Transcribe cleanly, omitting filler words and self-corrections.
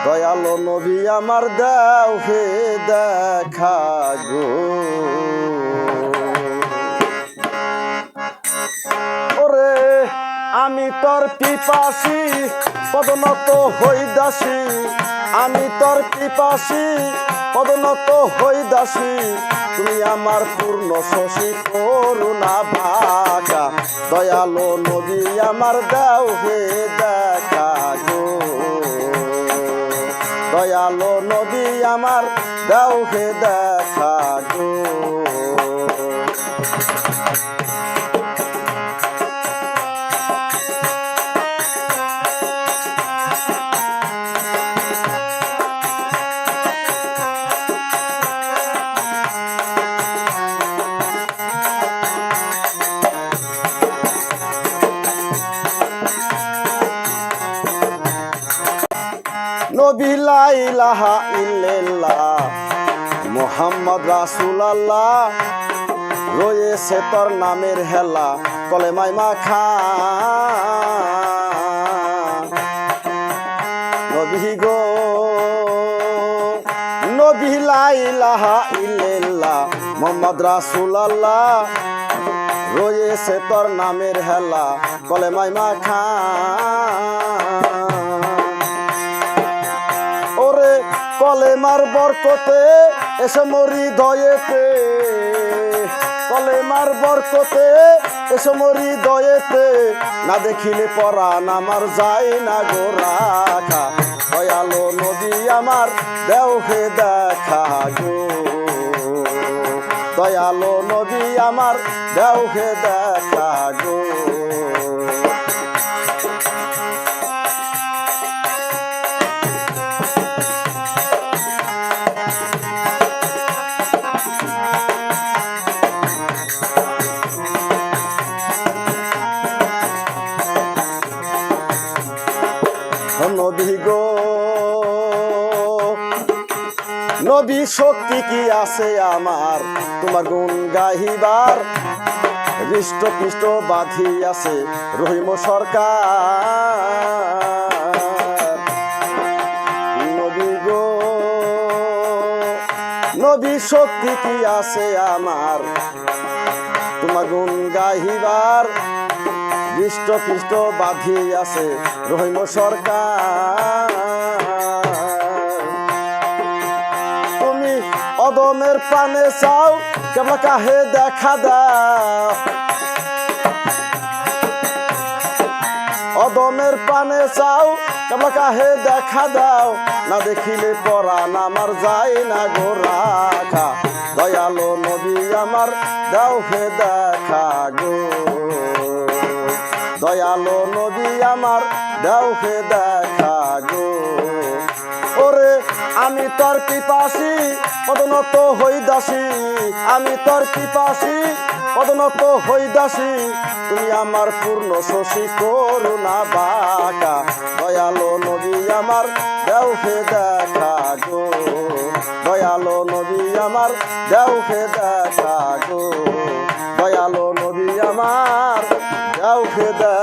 দয়ালো নবী আমার দাও হে দেখা গো। ওরে আমি তোর পিপাসী পদনত হই দাসী, আমি তোর পিপাসী পদনত হই দাসী, তুমি আমার পূর্ণ শশী করুণা ভাগা। দয়ালো নবী আমার দাও হে দেখা গো। দয়ালো নবী আমার দাও হে দেখা গো। নবী লা ইলাহা ইল্লাল্লাহ মুহাম্মদ রাসূলুল্লাহ, রয়েছে তোর নামের হেলা কলেমায় মাখা। নবী গো নবী লা ইলাহা ইল্লাল্লাহ মুহাম্মদ রাসূলুল্লাহ, রয়েছে তোর নামের হেলা কলেমায় মাখা। ওরে কলেমার বরকতে এসে মরি দয়েতে, কলেমার বরকতে এসে মরি দয়েতে, না দেখিলে পরাণ আমার যায় না গো রাখা। দয়ালো নবী আমার দেও হে দেখা গো। দয়ালো নবী আমার দেও হে দেখা গো। নবী গো নবী শক্তি কি আছে আমার তোমার গুণ গাহিবার, হৃষ্ট পিষ্ট বাঁধি আছে রহিম সরকার। নবী গো নবী শক্তি কি আছে আমার তোমার গুণ গাহিবার, হৃষ্ট পিষ্ট বাঁধি আছে রহিম সরকার। তুমি অদমের প্রাণে চাও কেবল কাহে দেখা দাও, অদমের প্রাণে চাও কেবল কাহে দেখা দাও, না দেখিলে পরাণ আমার যায় না গো রাখা। দয়ালো নবী আমার দাও হে দেখা গো। দয়ালো নবী আমার দাও হে দেখা গো। ওরে আমি তোর পিপাসী পদনত হই দাসী, আমি তোর পিপাসী পদনত হই দাসী, তুমি আমার পূর্ণ শশী করুণা বাঁকা। দয়ালো নবী আমার দাও হে দেখা গো। দয়ালো নবী আমার দাও হে দেখা গো। দয়ালো নবী আমার দাও হে দেখা।